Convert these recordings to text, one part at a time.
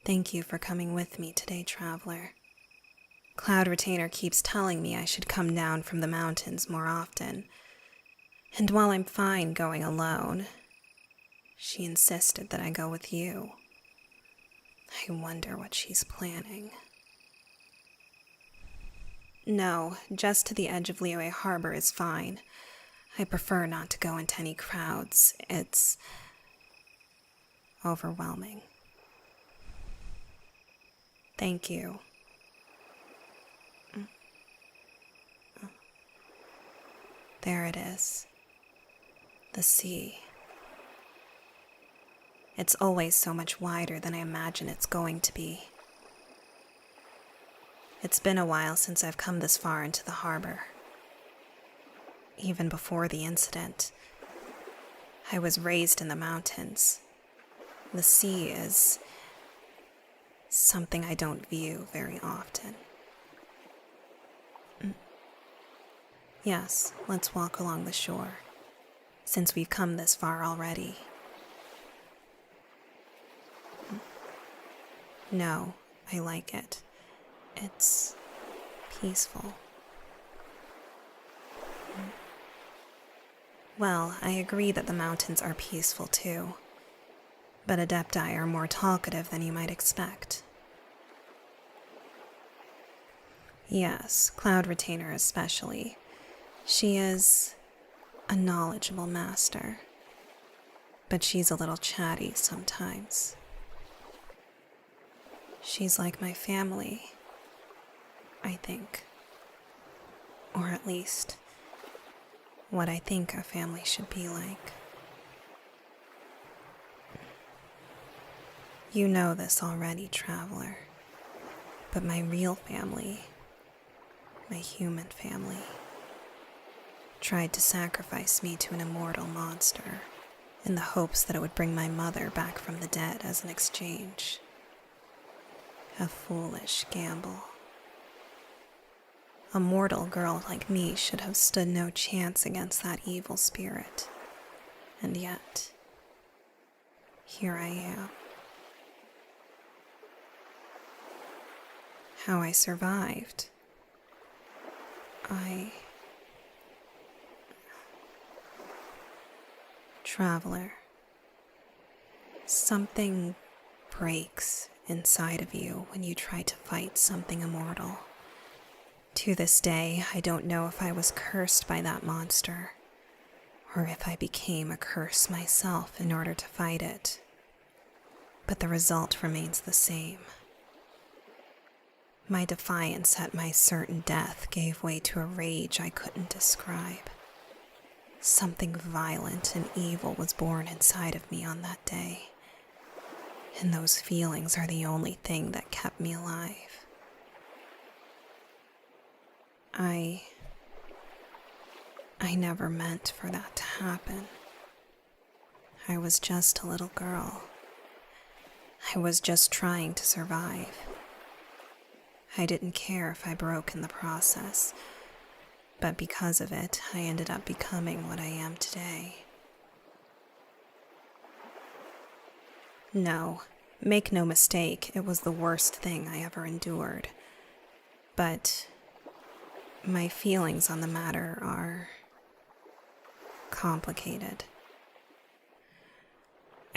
Thank you for coming with me today, traveler. Cloud Retainer keeps telling me I should come down from the mountains more often. And while I'm fine going alone, she insisted that I go with you. I wonder what she's planning. No, just to the edge of Liyue Harbor is fine. I prefer not to go into any crowds. It's overwhelming. Thank you. There it is. The sea. It's always so much wider than I imagine it's going to be. It's been a while since I've come this far into the harbor. Even before the incident, I was raised in the mountains. The sea is something I don't view very often. Yes, let's walk along the shore, since we've come this far already. No, I like it. It's peaceful. Well, I agree that the mountains are peaceful too, but Adepti are more talkative than you might expect. Yes, Cloud Retainer especially. She is a knowledgeable master, but she's a little chatty sometimes. She's like my family, I think. Or at least, what I think a family should be like. You know this already, traveler, but my real family, my human family, tried to sacrifice me to an immortal monster in the hopes that it would bring my mother back from the dead as an exchange. A foolish gamble. A mortal girl like me should have stood no chance against that evil spirit. And yet, here I am. How I survived. Traveler, something breaks inside of you when you try to fight something immortal. To this day, I don't know if I was cursed by that monster, or if I became a curse myself in order to fight it. But the result remains the same. My defiance at my certain death gave way to a rage I couldn't describe. Something violent and evil was born inside of me on that day, and those feelings are the only thing that kept me alive. I never meant for that to happen. I was just a little girl. I was just trying to survive. I didn't care if I broke in the process, but because of it, I ended up becoming what I am today. No, make no mistake, it was the worst thing I ever endured. But my feelings on the matter are complicated.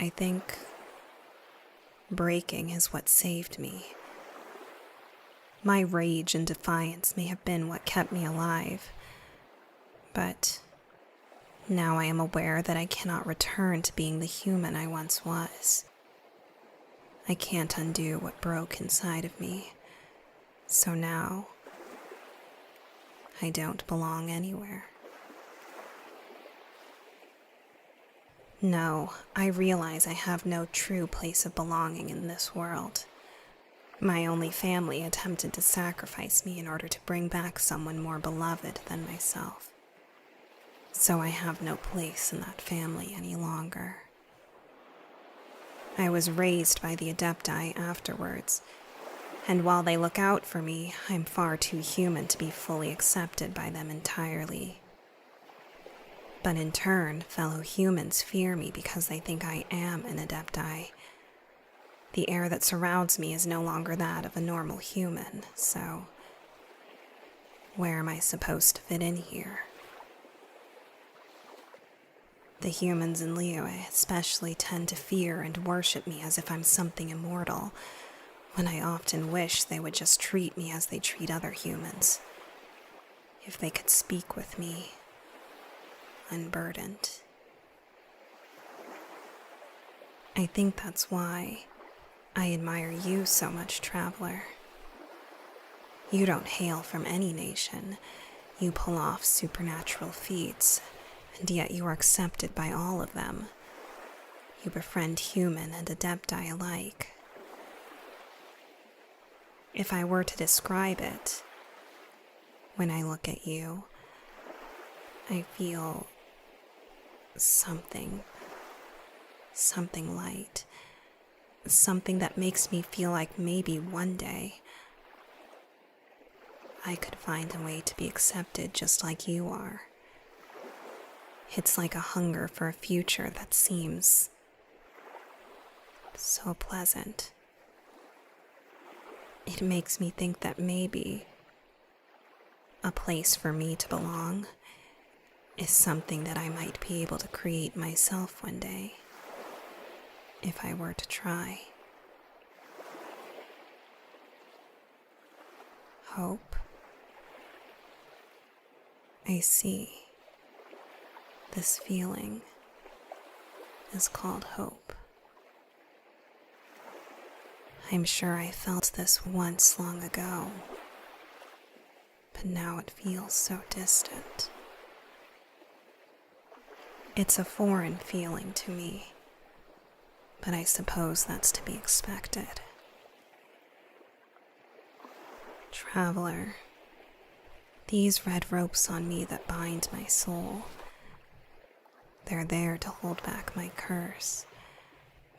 I think breaking is what saved me. My rage and defiance may have been what kept me alive, but now I am aware that I cannot return to being the human I once was. I can't undo what broke inside of me, so now I don't belong anywhere. No, I realize I have no true place of belonging in this world. My only family attempted to sacrifice me in order to bring back someone more beloved than myself. So I have no place in that family any longer. I was raised by the Adepti afterwards, and while they look out for me, I'm far too human to be fully accepted by them entirely. But in turn, fellow humans fear me because they think I am an Adepti. The air that surrounds me is no longer that of a normal human, so where am I supposed to fit in here? The humans in Liyue especially tend to fear and worship me as if I'm something immortal, when I often wish they would just treat me as they treat other humans. If they could speak with me, unburdened. I think that's why I admire you so much, Traveler. You don't hail from any nation. You pull off supernatural feats, and yet you are accepted by all of them. You befriend human and adepti alike. If I were to describe it, when I look at you, I feel something light, something that makes me feel like maybe one day I could find a way to be accepted just like you are. It's like a hunger for a future that seems so pleasant. It makes me think that maybe a place for me to belong is something that I might be able to create myself one day, if I were to try. Hope. I see. This feeling is called hope. I'm sure I felt this once long ago, but now it feels so distant. It's a foreign feeling to me, but I suppose that's to be expected. Traveler, these red ropes on me that bind my soul, they're there to hold back my curse,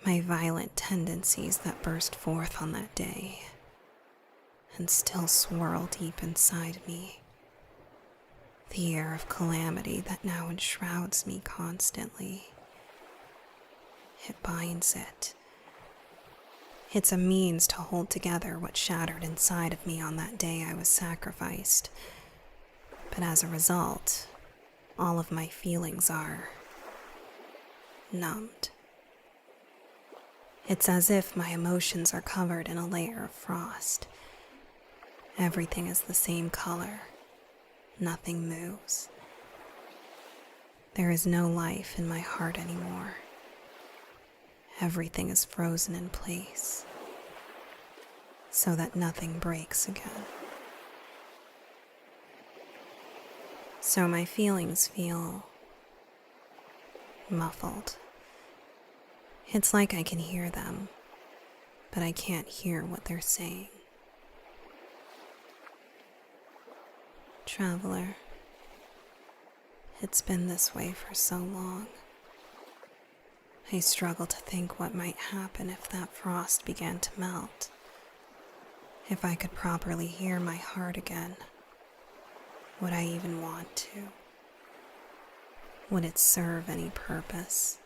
my violent tendencies that burst forth on that day and still swirl deep inside me. The air of calamity that now enshrouds me constantly. It binds it. It's a means to hold together what shattered inside of me on that day I was sacrificed. But as a result, all of my feelings are numbed. It's as if my emotions are covered in a layer of frost. Everything is the same color. Nothing moves. There is no life in my heart anymore. Everything is frozen in place, so that nothing breaks again. So my feelings feel muffled. It's like I can hear them, but I can't hear what they're saying. Traveler, it's been this way for so long. I struggle to think what might happen if that frost began to melt. If I could properly hear my heart again, would I even want to? Would it serve any purpose?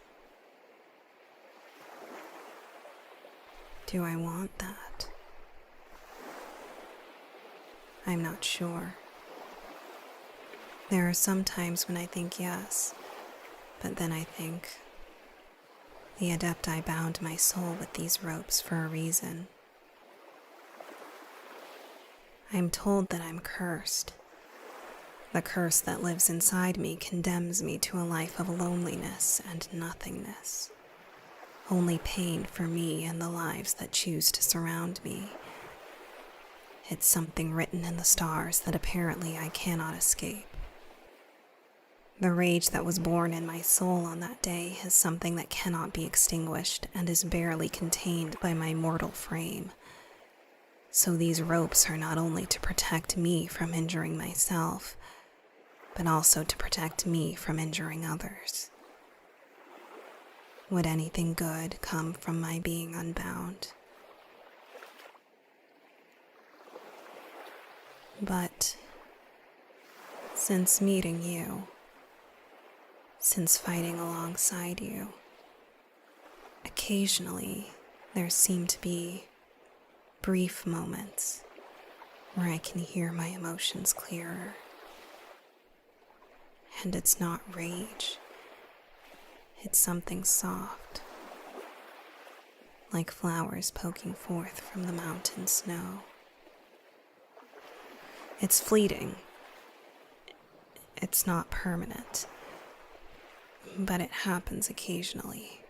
Do I want that? I'm not sure. There are some times when I think yes, but then I think the Adepti bound my soul with these ropes for a reason. I'm told that I'm cursed. The curse that lives inside me condemns me to a life of loneliness and nothingness. Only pain for me and the lives that choose to surround me. It's something written in the stars that apparently I cannot escape. The rage that was born in my soul on that day is something that cannot be extinguished and is barely contained by my mortal frame. So these ropes are not only to protect me from injuring myself, but also to protect me from injuring others. Would anything good come from my being unbound? But since meeting you, since fighting alongside you, occasionally there seem to be brief moments where I can hear my emotions clearer. And it's not rage. It's something soft, like flowers poking forth from the mountain snow. It's fleeting. It's not permanent, but it happens occasionally.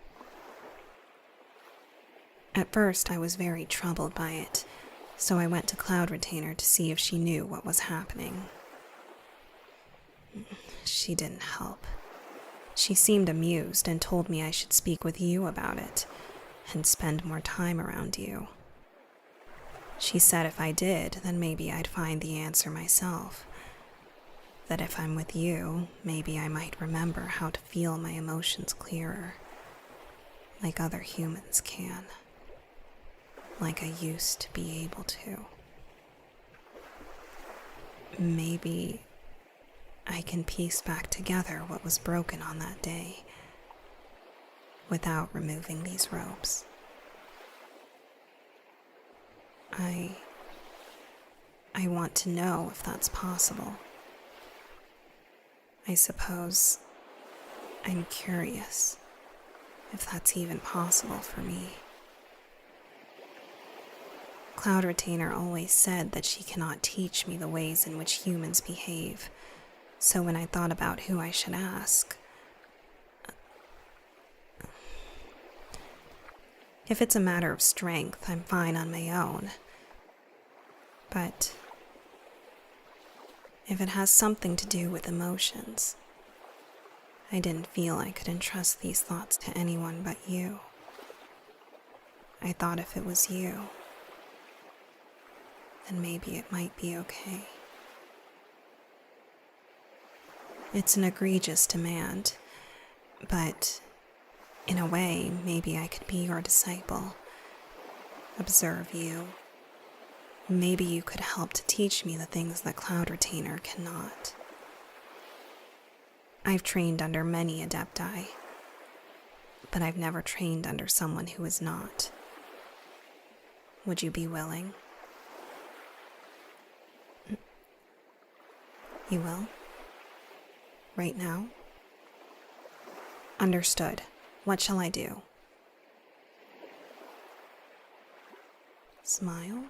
At first, I was very troubled by it, so I went to Cloud Retainer to see if she knew what was happening. She didn't help. She seemed amused and told me I should speak with you about it and spend more time around you. She said if I did, then maybe I'd find the answer myself. That if I'm with you, maybe I might remember how to feel my emotions clearer, like other humans can, like I used to be able to. Maybe I can piece back together what was broken on that day without removing these robes. I want to know if that's possible. I suppose I'm curious if that's even possible for me. Cloud Retainer always said that she cannot teach me the ways in which humans behave, so when I thought about who I should ask, if it's a matter of strength, I'm fine on my own. But if it has something to do with emotions, I didn't feel I could entrust these thoughts to anyone but you. I thought if it was you, then maybe it might be okay. It's an egregious demand, but in a way, maybe I could be your disciple, observe you. Maybe you could help to teach me the things that Cloud Retainer cannot. I've trained under many adepti, but I've never trained under someone who is not. Would you be willing? You will? Right now? Understood. What shall I do? Smile?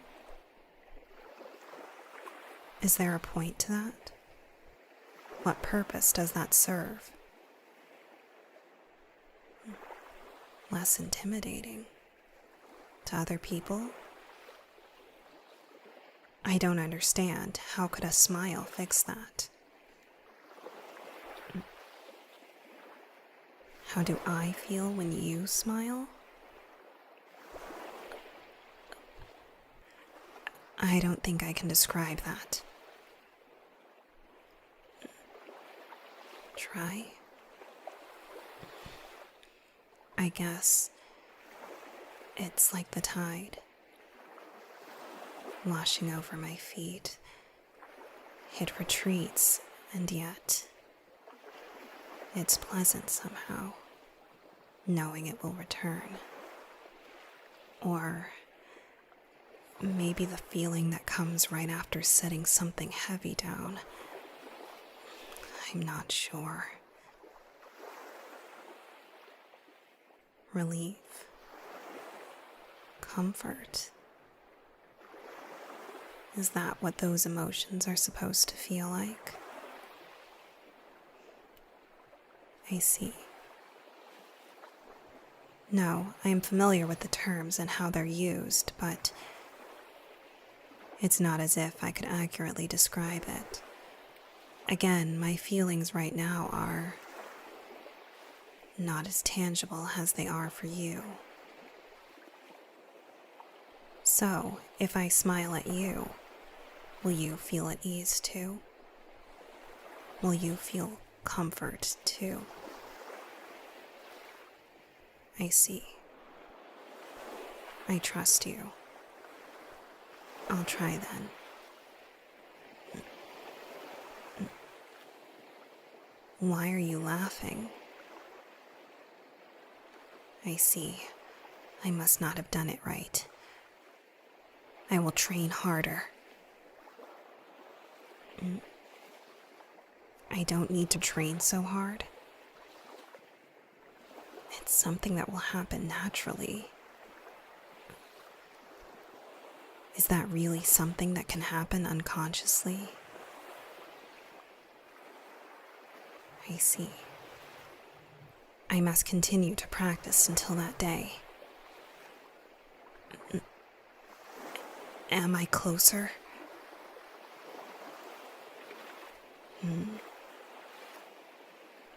Is there a point to that? What purpose does that serve? Less intimidating. To other people? I don't understand. How could a smile fix that? How do I feel when you smile? I don't think I can describe that. Try? I guess it's like the tide, washing over my feet. It retreats, and yet it's pleasant somehow, knowing it will return. Or maybe the feeling that comes right after setting something heavy down. I'm not sure. Relief. Comfort. Is that what those emotions are supposed to feel like? I see. No, I am familiar with the terms and how they're used, but it's not as if I could accurately describe it. Again, my feelings right now are not as tangible as they are for you. So, if I smile at you, will you feel at ease too? Will you feel comfort too? I see. I trust you. I'll try then. Why are you laughing? I see. I must not have done it right. I will train harder. I don't need to train so hard. It's something that will happen naturally. Is that really something that can happen unconsciously? I see. I must continue to practice until that day. Am I closer?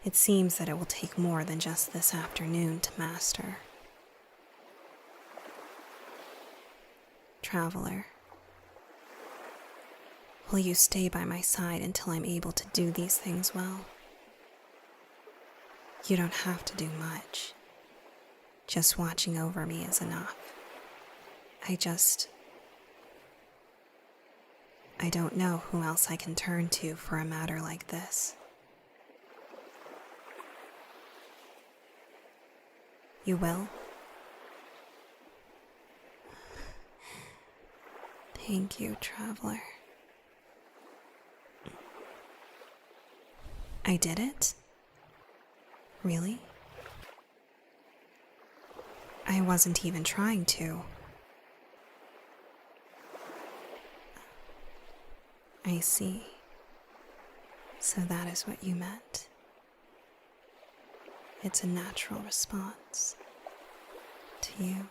It seems that it will take more than just this afternoon to master. Traveler, will you stay by my side until I'm able to do these things well? You don't have to do much. Just watching over me is enough. I don't know who else I can turn to for a matter like this. You will? Thank you, traveler. I did it? Really? I wasn't even trying to. I see. So that is what you meant. It's a natural response to you.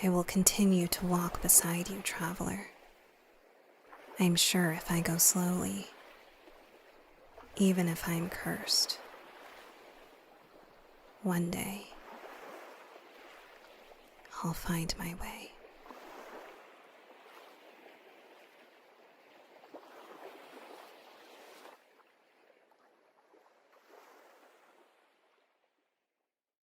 I will continue to walk beside you, traveler. I'm sure if I go slowly, even if I'm cursed, one day I'll find my way.